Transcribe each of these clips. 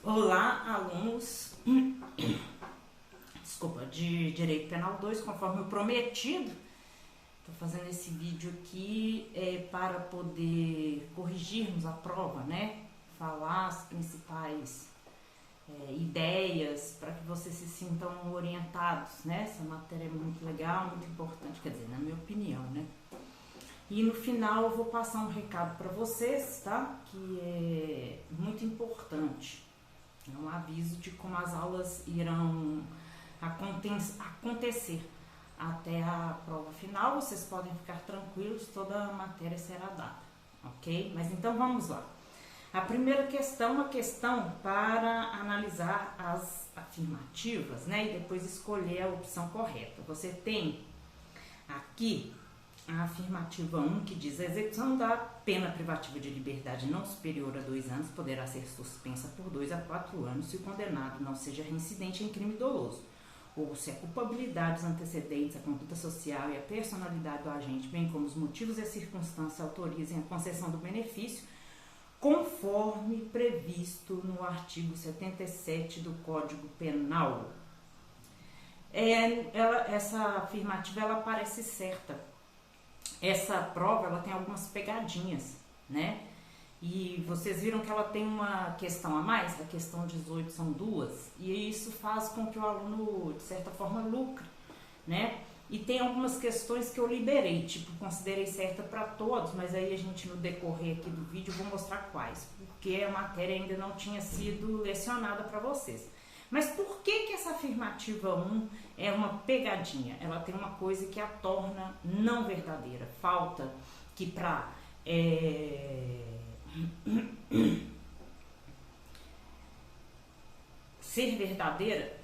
Olá, alunos, desculpa, de Direito Penal 2, conforme o prometido. Estou fazendo esse vídeo aqui para poder corrigirmos a prova, né? Falar as principais ideias para que vocês se sintam orientados, né? Essa matéria é muito legal, muito importante, quer dizer, na minha opinião, né? E no final eu vou passar um recado para vocês, tá? Que é muito importante. É um aviso de como as aulas irão acontecer até a prova final. Vocês podem ficar tranquilos, toda a matéria será dada, ok? Mas então vamos lá. A primeira questão é uma questão para analisar as afirmativas, né? E depois escolher a opção correta. Você tem aqui a afirmativa 1, que diz: a execução da pena privativa de liberdade não superior a 2 anos poderá ser suspensa por 2 a 4 anos se o condenado não seja reincidente em crime doloso, ou se a culpabilidade, os antecedentes, a conduta social e a personalidade do agente, bem como os motivos e as circunstâncias, autorizem a concessão do benefício, conforme previsto no artigo 77 do Código Penal. Essa afirmativa ela parece certa. Essa prova ela tem algumas pegadinhas, né? E vocês viram que ela tem uma questão a mais, a questão 18 são 2, e isso faz com que o aluno, de certa forma, lucre, né? E tem algumas questões que eu liberei, tipo, considerei certa para todos, mas aí a gente, no decorrer aqui do vídeo, vou mostrar quais, porque a matéria ainda não tinha sido lecionada para vocês. Mas por que essa afirmativa 1 é uma pegadinha? Ela tem uma coisa que a torna não verdadeira. Falta que para ser verdadeira,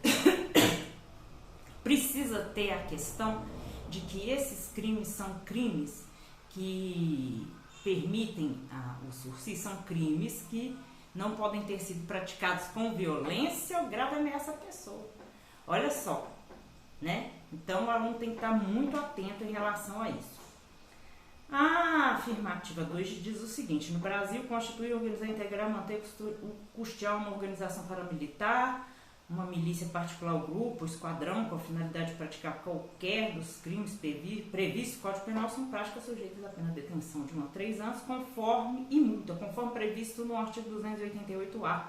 precisa ter a questão de que esses crimes são crimes que permitem o sursis, são crimes que não podem ter sido praticados com violência ou grave ameaça à pessoa. Olha só, né? Então o aluno tem que estar muito atento em relação a isso. A afirmativa 2 diz o seguinte: no Brasil, constitui, organizar, integrar, manter, custear uma organização paramilitar, uma milícia particular ou grupo, esquadrão, com a finalidade de praticar qualquer dos crimes previstos no Código Penal são práticas sujeitas à pena de detenção de 1 a 3 anos, conforme previsto no artigo 288-A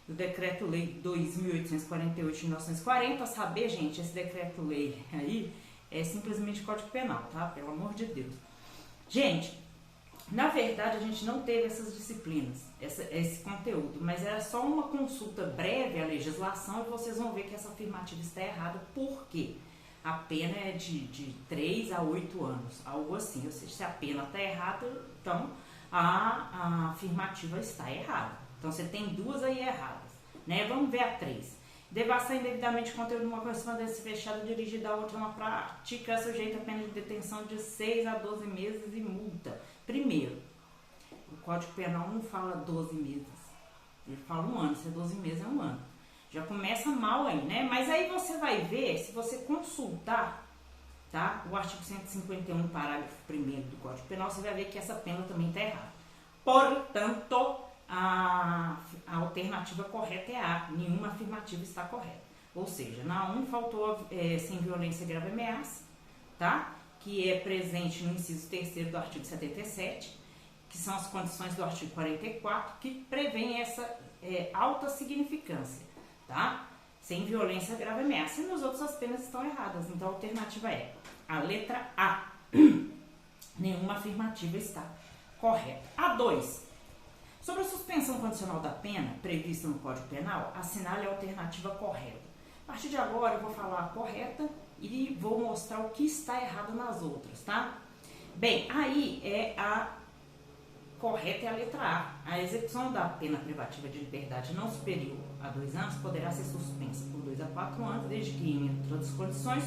do Decreto-Lei 2.848 de 1940. Saber, gente, esse Decreto-Lei aí é simplesmente Código Penal, tá? Pelo amor de Deus. Gente, na verdade, a gente não teve essas disciplinas, esse conteúdo, mas era só uma consulta breve à legislação e vocês vão ver que essa afirmativa está errada. Por quê? A pena é de 3 a 8 anos, algo assim. Ou seja, se a pena está errada, então a afirmativa está errada. Então você tem duas aí erradas, né? Vamos ver a 3. Devassar indevidamente conteúdo de uma correspondência fechada dirigida a outra uma prática sujeita a pena de detenção de 6 a 12 meses e multa. Primeiro, o Código Penal não fala 12 meses, ele fala 1 ano, se é 12 meses é 1 ano. Já começa mal aí, né? Mas aí você vai ver, se você consultar, tá? O artigo 151, parágrafo 1º do Código Penal, você vai ver que essa pena também está errada. Portanto, a alternativa correta é A, nenhuma afirmativa está correta. Ou seja, na 1 faltou sem violência grave ameaça, tá? Que é presente no inciso 3º do artigo 77, que são as condições do artigo 44, que prevêem essa alta significância, tá? Sem violência grave ameaça. E nos outros as penas estão erradas, então a alternativa é a letra A. Nenhuma afirmativa está correta. A 2. Sobre a suspensão condicional da pena prevista no Código Penal, assinale a alternativa correta. A partir de agora eu vou falar a correta e vou mostrar o que está errado nas outras, tá? Bem, aí a correta é a letra A. A execução da pena privativa de liberdade não superior a 2 anos poderá ser suspensa por 2 a 4 anos, desde que, em outras condições,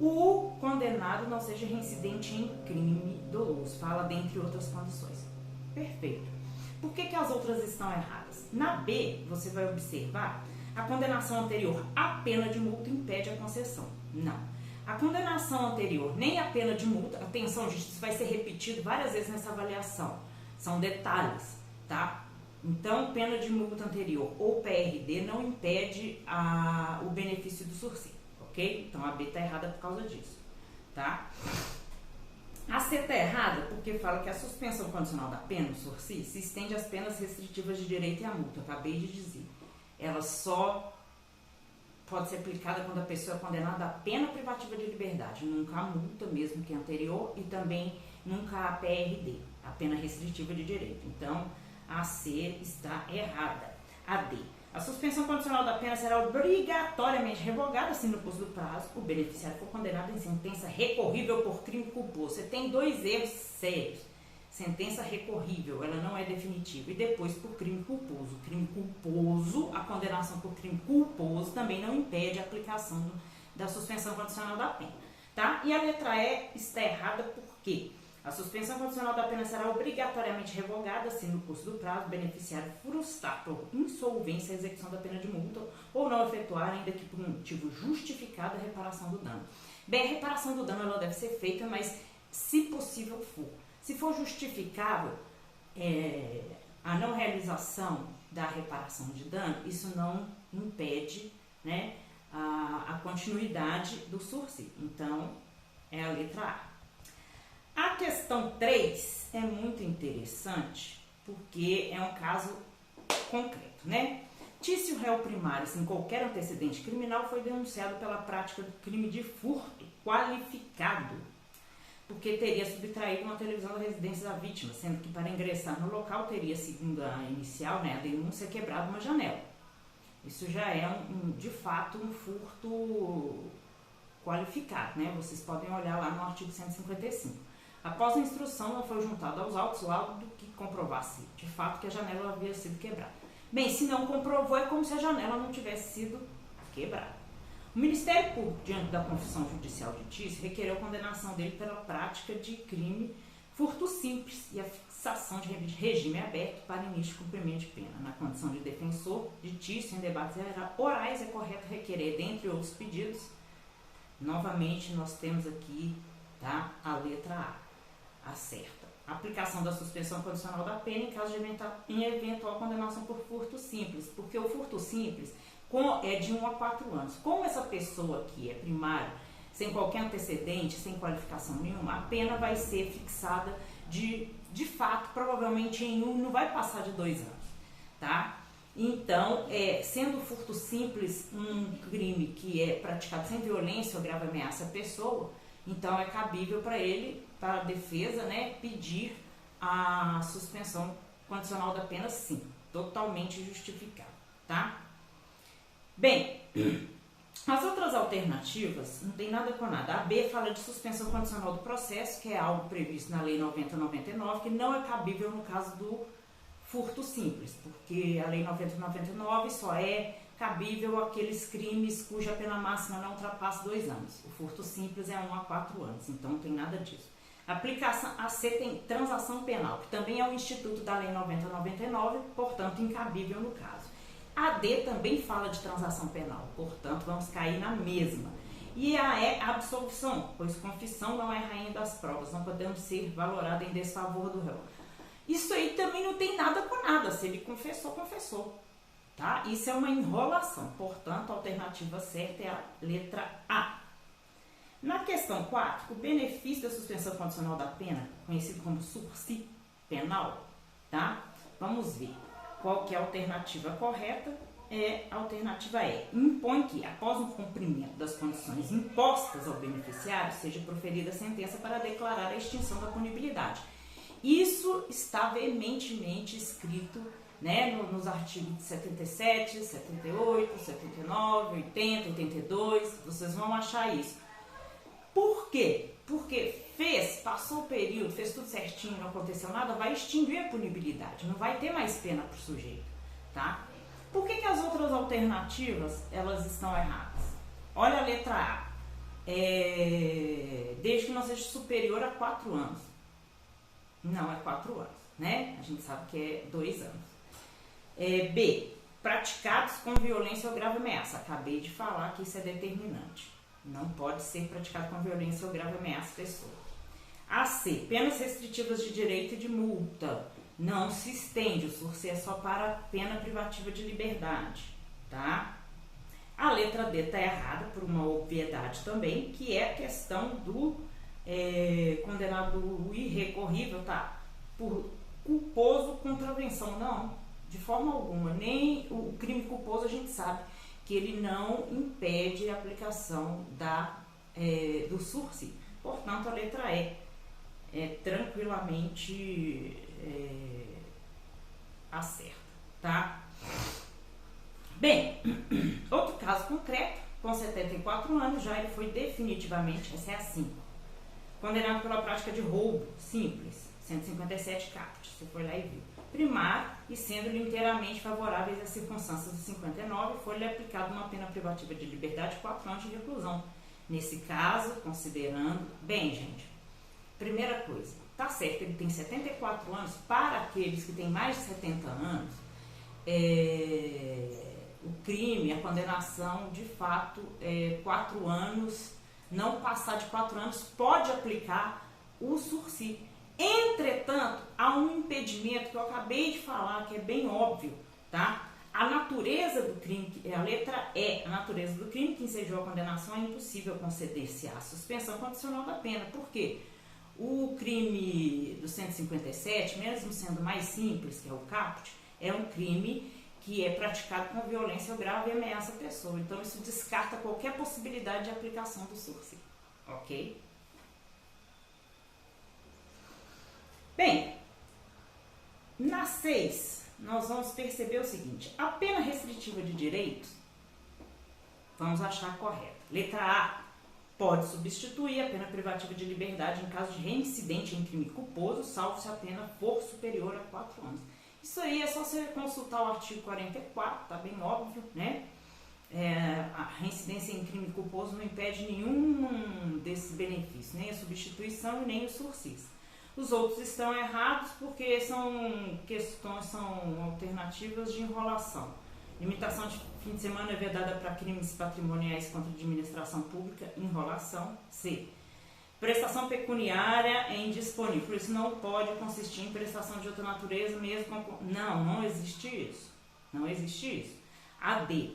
o condenado não seja reincidente em crime doloso. Fala dentre outras condições. Perfeito. Por que as outras estão erradas? Na B, você vai observar, a condenação anterior à pena de multa impede a concessão. Não. A condenação anterior nem a pena de multa, atenção gente, isso vai ser repetido várias vezes nessa avaliação, são detalhes, tá? Então, pena de multa anterior ou PRD não impede o benefício do sursi, ok? Então, a B está errada por causa disso, tá? A C está errada porque fala que a suspensão condicional da pena, o sursi, se estende às penas restritivas de direito e à multa. Eu acabei de dizer. Ela só pode ser aplicada quando a pessoa é condenada a pena privativa de liberdade, nunca a multa, mesmo que anterior, e também nunca a PRD, a pena restritiva de direito. Então, a C está errada. A D. A suspensão condicional da pena será obrigatoriamente revogada se no curso do prazo o beneficiário for condenado em sentença recorrível por crime culposo. Você tem dois erros sérios. Sentença recorrível, ela não é definitiva. E depois por crime culposo. Crime culposo, a condenação por crime culposo também não impede a aplicação da suspensão condicional da pena. Tá? E a letra E está errada por quê? A suspensão condicional da pena será obrigatoriamente revogada se no curso do prazo o beneficiário frustrar por insolvência a execução da pena de multa ou não efetuar, ainda que por um motivo justificado, a reparação do dano. Bem, a reparação do dano ela deve ser feita, mas se possível for. Se for justificável a não realização da reparação de dano, isso não impede, né, a continuidade do sursi. Então, é a letra A. A questão 3 é muito interessante porque é um caso concreto, né? Tício réu primário sem qualquer antecedente criminal foi denunciado pela prática do crime de furto qualificado, porque teria subtraído uma televisão da residência da vítima, sendo que para ingressar no local teria, segundo a inicial, né, a denúncia, quebrado uma janela. Isso já é, de fato, um furto qualificado, né? Vocês podem olhar lá no artigo 155. Após a instrução, não foi juntado aos autos laudo que comprovasse, de fato, que a janela havia sido quebrada. Bem, se não comprovou, é como se a janela não tivesse sido quebrada. O Ministério Público, diante da confissão judicial de Tício, requereu a condenação dele pela prática de crime furto simples e a fixação de regime aberto para início de cumprimento de pena. Na condição de defensor de Tício, em debates orais, é correto requerer, dentre outros pedidos, novamente nós temos aqui, tá, a letra A. Acerta. A aplicação da suspensão condicional da pena em caso de eventual condenação por furto simples, porque o furto simples é de 1 a 4 anos. Como essa pessoa aqui é primário, sem qualquer antecedente, sem qualificação nenhuma, a pena vai ser fixada de fato, provavelmente não vai passar de 2 anos, tá? Então, sendo furto simples um crime que é praticado sem violência ou grave ameaça à pessoa, então é cabível para ele, para a defesa, né, pedir a suspensão condicional da pena, sim, totalmente justificado, tá? Bem, as outras alternativas não tem nada com nada. A B fala de suspensão condicional do processo, que é algo previsto na Lei 90/99, que não é cabível no caso do furto simples, porque a Lei 90/99 só é cabível aqueles crimes cuja pena máxima não ultrapassa 2 anos. O furto simples é 1 a 4 anos, então não tem nada disso. Aplicação a C tem transação penal, que também é o instituto da Lei 90/99, portanto incabível no caso. A D também fala de transação penal, portanto vamos cair na mesma. E a E, absolvição, pois confissão não é rainha das provas, não podemos ser valorada em desfavor do réu. Isso aí também não tem nada com nada, se ele confessou, confessou. Tá? Isso é uma enrolação, portanto, a alternativa certa é a letra A. Na questão 4, o benefício da suspensão condicional da pena, conhecido como sursi penal, tá? Vamos ver qual que é a alternativa correta. A alternativa E. Impõe que, após o cumprimento das condições impostas ao beneficiário, seja proferida a sentença para declarar a extinção da punibilidade. Isso está veementemente escrito, né, nos artigos 77, 78, 79, 80, 82, vocês vão achar isso. Por quê? Porque passou o período, fez tudo certinho, não aconteceu nada, vai extinguir a punibilidade, não vai ter mais pena para o sujeito, tá? Por que as outras alternativas, elas estão erradas? Olha a letra A, desde que não seja superior a 4 anos. Não é 4 anos, né? A gente sabe que é 2 anos. B, praticados com violência ou grave ameaça. Acabei de falar que isso é determinante. Não pode ser praticado com violência ou grave ameaça à pessoa. A C, penas restritivas de direito e de multa. não se estende, o sursi é só para pena privativa de liberdade, tá? A letra D está errada por uma obviedade também, que é a questão do condenado irrecorrível, tá? Por culposo contravenção. Não, de forma alguma. Nem o crime culposo a gente sabe que ele não impede a aplicação do sursi. Portanto, a letra E é tranquilamente acerta, tá? Bem, outro caso concreto, com 74 anos, já ele foi definitivamente, essa é a 5, condenado pela prática de roubo simples, 157 caput, você foi lá e viu, primário, e sendo-lhe inteiramente favoráveis às circunstâncias do 59, foi-lhe aplicada uma pena privativa de liberdade de 4 anos de reclusão. Nesse caso, considerando, bem, gente, primeira coisa, tá certo, ele tem 74 anos, para aqueles que têm mais de 70 anos, o crime, a condenação, de fato, 4 anos, não passar de 4 anos, pode aplicar o sursi. Entretanto, há um impedimento que eu acabei de falar, que é bem óbvio, tá? A natureza do crime, a letra E, a natureza do crime que ensejou a condenação, é impossível conceder-se a suspensão condicional da pena. Por quê? O crime do 157, mesmo sendo mais simples, que é o caput, é um crime que é praticado com violência grave e ameaça a pessoa. Então, isso descarta qualquer possibilidade de aplicação do sursi. Ok? Bem, na 6, nós vamos perceber o seguinte. A pena restritiva de direitos, vamos achar correta. Letra A, pode substituir a pena privativa de liberdade em caso de reincidente em crime culposo, salvo se a pena for superior a 4 anos. Isso aí é só você consultar o artigo 44, tá bem óbvio, né? A reincidência em crime culposo não impede nenhum desses benefícios, nem a substituição e nem o sursis. Os outros estão errados porque são questões, são alternativas de enrolação. Limitação de fim de semana é vedada para crimes patrimoniais contra a administração pública, enrolação. C. Prestação pecuniária é indisponível, por isso não pode consistir em prestação de outra natureza, mesmo com... Não existe isso. Não existe isso. A D.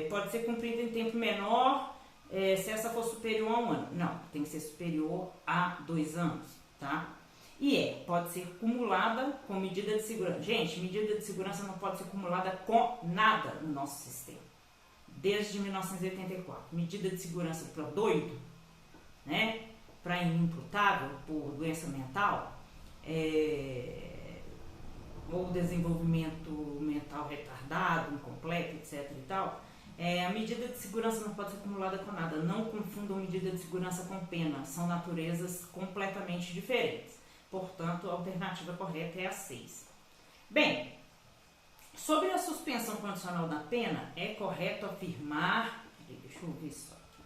Pode ser cumprida em tempo menor se essa for superior a 1 ano. Não, tem que ser superior a 2 anos, tá? E pode ser cumulada com medida de segurança. Gente, medida de segurança não pode ser cumulada com nada no nosso sistema. Desde 1984. Medida de segurança para doido, né? Para inimputável por doença mental, ou desenvolvimento mental retardado, incompleto, etc. e tal, a medida de segurança não pode ser acumulada com nada. Não confundam medida de segurança com pena. São naturezas completamente diferentes. Portanto, a alternativa correta é a 6. Bem, sobre a suspensão condicional da pena, é correto afirmar... Deixa eu ver só aqui.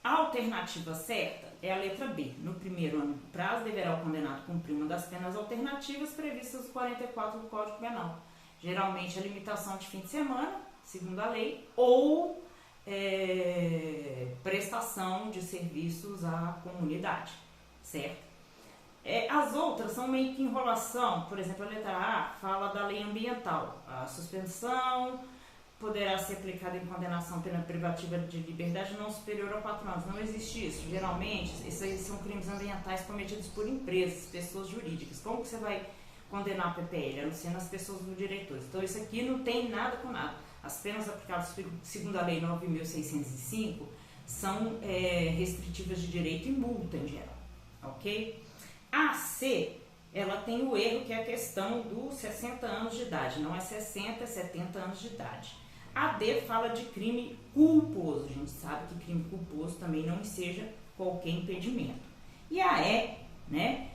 A alternativa certa é a letra B. No primeiro ano do prazo, deverá o condenado cumprir uma das penas alternativas previstas no 44 do Código Penal. Geralmente, a limitação de fim de semana, segundo a lei, ou prestação de serviços à comunidade, certo? As outras são meio que enrolação. Por exemplo, a letra A fala da lei ambiental. A suspensão poderá ser aplicada em condenação pena privativa de liberdade não superior a 4 anos. Não existe isso. Geralmente, esses são crimes ambientais cometidos por empresas, pessoas jurídicas. Como que você vai condenar a PPL? A não ser nas pessoas do diretor. Então, isso aqui não tem nada com nada. As penas aplicadas segundo a Lei 9.605 são restritivas de direito e multa em geral, ok? A C, ela tem o erro que é a questão dos 60 anos de idade, não é 60, é 70 anos de idade. A D fala de crime culposo, a gente sabe que crime culposo também não seja qualquer impedimento. E a E, né,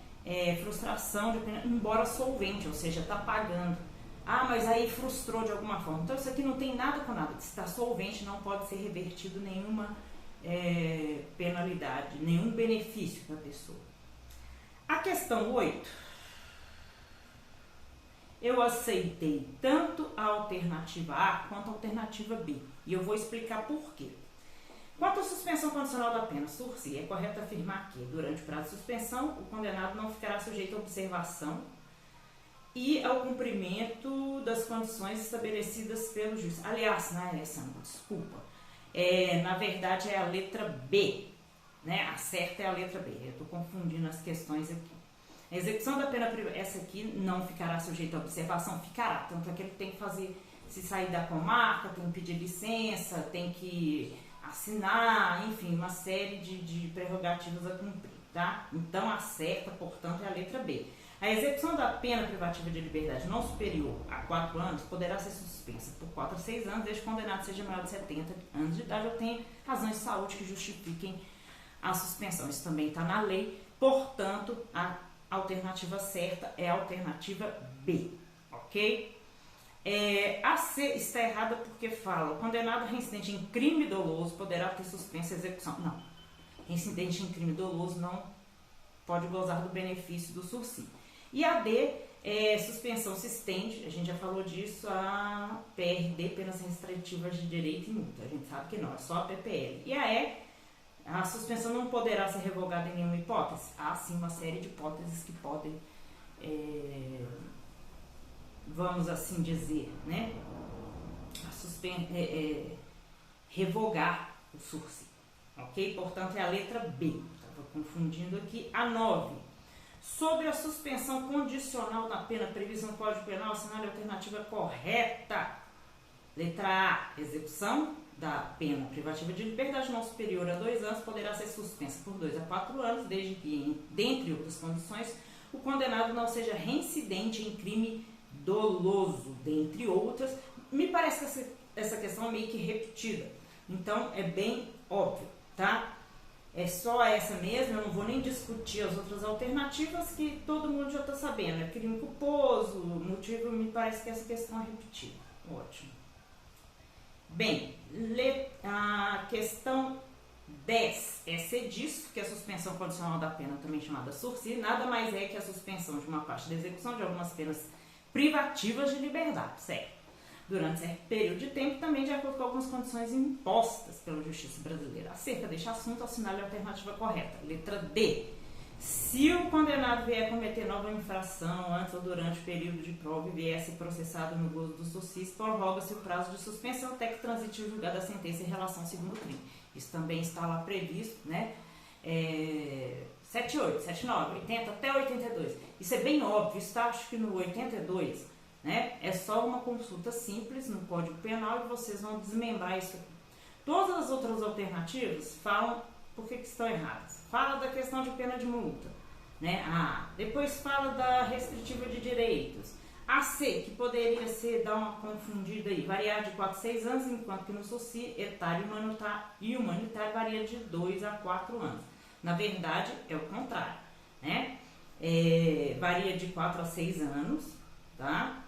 frustração de pena, embora solvente, ou seja, está pagando. Ah, mas aí frustrou de alguma forma. Então, isso aqui não tem nada com nada. Se está solvente, não pode ser revertido nenhuma penalidade, nenhum benefício para a pessoa. A questão 8, eu aceitei tanto a alternativa A quanto a alternativa B. E eu vou explicar por quê. Quanto à suspensão condicional da pena, sursi, é correto afirmar que, durante o prazo de suspensão, o condenado não ficará sujeito à observação e ao cumprimento das condições estabelecidas pelo juiz. Aliás, não é essa, não, desculpa. Na verdade, é a letra B, né? A certa é a letra B. Eu estou confundindo as questões aqui. A execução da pena privativa, essa aqui não ficará sujeita à observação? Ficará. Tanto é que ele tem que fazer, se sair da comarca, tem que pedir licença, tem que assinar, enfim, uma série de prerrogativas a cumprir, tá? Então, a certa, portanto, é a letra B. A execução da pena privativa de liberdade não superior a 4 anos poderá ser suspensa por 4 a 6 anos, desde que o condenado seja maior de 70 anos de idade ou tenha razões de saúde que justifiquem a suspensão. Isso também está na lei, portanto, a alternativa certa é a alternativa B, ok? A C está errada porque fala: o condenado reincidente em crime doloso poderá ter suspensa a execução. Não, reincidente em crime doloso não pode gozar do benefício do sursi. E a D, suspensão se estende, a gente já falou disso, a PRD, penas restritivas de direito e multa. A gente sabe que não, é só a PPL. E a E, a suspensão não poderá ser revogada em nenhuma hipótese. Há sim uma série de hipóteses que podem, vamos assim dizer, né, revogar o sursi, ok? Portanto, é a letra B. Estava confundindo aqui. A 9. Sobre a suspensão condicional da pena prevista no Código Penal, assinale a alternativa correta. Letra A. Execução da pena privativa de liberdade não superior a 2 anos poderá ser suspensa por 2 a 4 anos, desde que, dentre outras condições, o condenado não seja reincidente em crime doloso, dentre outras. Me parece que essa questão é meio que repetida, então é bem óbvio, tá? É só essa mesmo, eu não vou nem discutir as outras alternativas que todo mundo já está sabendo. É crime culposo, motivo, me parece que essa questão é repetida. Ótimo. Bem, a questão 10 é sediço, que é a suspensão condicional da pena, também chamada sursi, nada mais é que a suspensão de uma parte da execução de algumas penas privativas de liberdade, certo? Durante certo período de tempo, também de acordo com algumas condições impostas pela Justiça Brasileira. Acerca deste assunto, assinale a alternativa correta. Letra D. Se o condenado vier cometer nova infração antes ou durante o período de prova e vier ser processado no gozo do sursi, prorroga-se o prazo de suspensão até que transite o julgado da sentença em relação ao segundo crime. Isso também está lá previsto, né? 78, 79, 80 até 82. Isso é bem óbvio, está acho que no 82, né? É só uma consulta simples no Código Penal e vocês vão desmembrar isso aqui. Todas as outras alternativas falam por que estão erradas. Fala da questão de pena de multa, né? Depois fala da restritiva de direitos. A C, que poderia ser, dar uma confundida aí, variar de 4 a 6 anos, enquanto que no sursi, etário e humanitário varia de 2 a 4 anos. Na verdade, é o contrário, né? Varia de 4 a 6 anos, tá?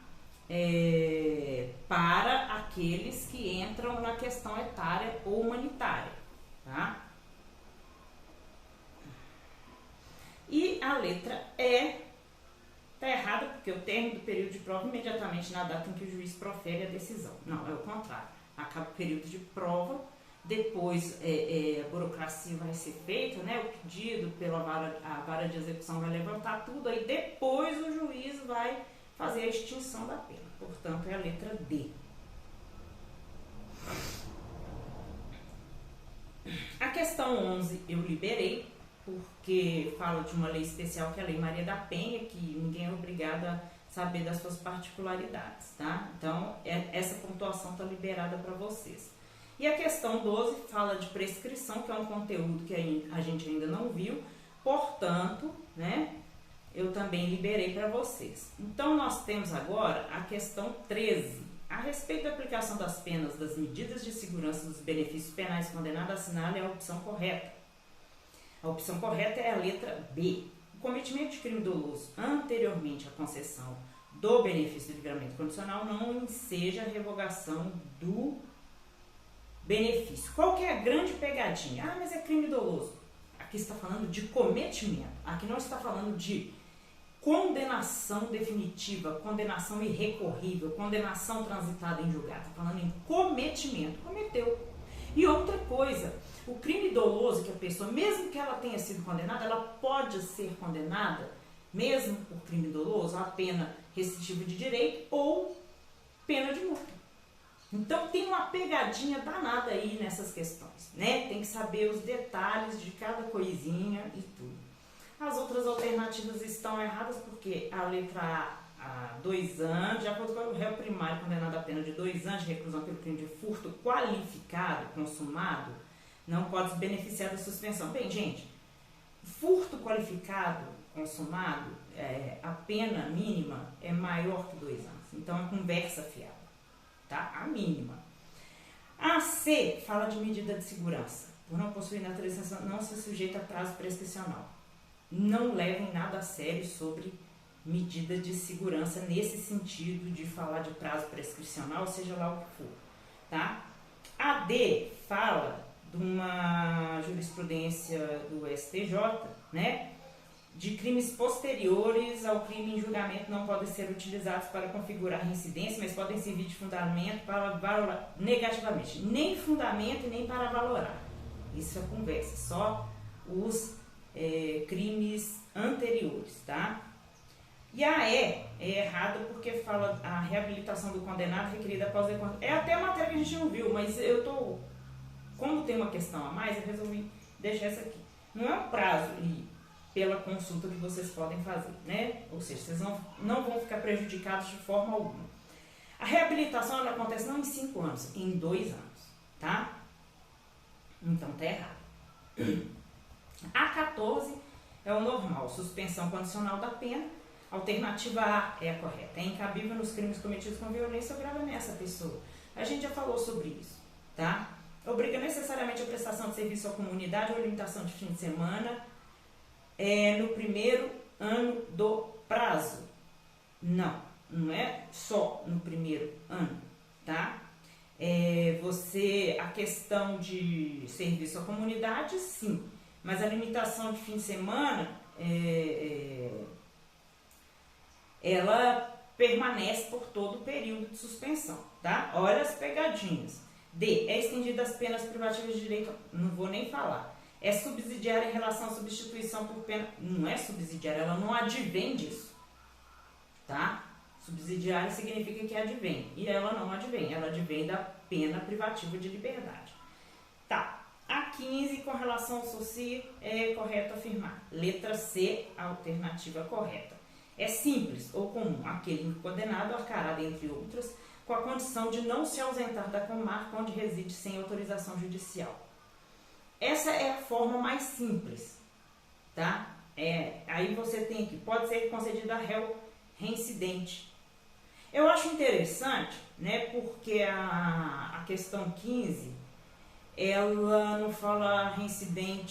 Para aqueles que entram na questão etária ou humanitária, tá? E a letra E está errada, porque o término do período de prova imediatamente na data em que o juiz profere a decisão. Não, é o contrário. Acaba o período de prova, depois a burocracia vai ser feita, né? O pedido pela vara de execução vai levantar tudo, aí depois o juiz vai fazer a extinção da pena. Portanto, é a letra D. A questão 11 eu liberei, porque fala de uma lei especial que é a Lei Maria da Penha, que ninguém é obrigado a saber das suas particularidades, tá? Então, essa pontuação está liberada para vocês. E a questão 12 fala de prescrição, que é um conteúdo que a gente ainda não viu, portanto, né, eu também liberei para vocês. Então, nós temos agora a questão 13. A respeito da aplicação das penas, das medidas de segurança dos benefícios penais condenados, assinale a opção correta. A opção correta é a letra B. O cometimento de crime doloso anteriormente à concessão do benefício de livramento condicional não enseja a revogação do benefício. Qual que é a grande pegadinha? Mas é crime doloso. Aqui está falando de cometimento. Aqui não está falando de condenação definitiva, condenação irrecorrível, condenação transitada em julgado. Está falando em cometimento. Cometeu. E outra coisa, o crime doloso que a pessoa, mesmo que ela tenha sido condenada, ela pode ser condenada, mesmo por crime doloso, a pena restritiva de direito ou pena de multa. Então tem uma pegadinha danada aí nessas questões, né? Tem que saber os detalhes de cada coisinha e tudo. As outras alternativas estão erradas porque a letra A, 2 anos, de acordo com o réu primário condenado a pena de 2 anos de reclusão pelo crime de furto qualificado, consumado, não pode se beneficiar da suspensão. Bem, gente, furto qualificado, consumado, a pena mínima é maior que 2 anos. Então é conversa fiada, tá? A mínima. A C fala de medida de segurança. Por não possuir natureza, não se sujeita a prazo prescricional. Não levem nada a sério sobre medida de segurança nesse sentido de falar de prazo prescricional, seja lá o que for, tá? A D fala de uma jurisprudência do STJ, né? De crimes posteriores ao crime em julgamento não podem ser utilizados para configurar reincidência, mas podem servir de fundamento para valorar negativamente. Nem fundamento e nem para valorar. Isso é conversa, só os crimes anteriores, tá? E a E é errada porque fala a reabilitação do condenado requerida após a... É até a matéria que a gente não viu, mas como tem uma questão a mais, eu resolvi deixar essa aqui. Não é um prazo pela consulta que vocês podem fazer, né? Ou seja, vocês não vão ficar prejudicados de forma alguma. A reabilitação ela acontece não em 5 anos, em 2 anos, tá? Então tá errado. A 14 é o normal, suspensão condicional da pena. Alternativa A é a correta. É incabível nos crimes cometidos com violência ou grave ameaça à pessoa. A gente já falou sobre isso, tá? Obriga necessariamente a prestação de serviço à comunidade ou limitação de fim de semana no primeiro ano do prazo. Não é só no primeiro ano, tá? A questão de serviço à comunidade, sim. Mas a limitação de fim de semana, ela permanece por todo o período de suspensão, tá? Olha as pegadinhas. D. É estendida as penas privativas de direito, não vou nem falar. É subsidiária em relação à substituição por pena, não é subsidiária, ela não advém disso, tá? Subsidiária significa que advém, e ela não advém, ela advém da pena privativa de liberdade. Tá. A 15, com relação ao SOCI, é correto afirmar. Letra C, alternativa correta. É simples ou comum, aquele condenado arcará, dentre outras, com a condição de não se ausentar da comarca onde reside sem autorização judicial. Essa é a forma mais simples, tá? Aí você tem que, pode ser concedida a réu reincidente. Eu acho interessante, né, porque a questão 15, ela não fala reincidente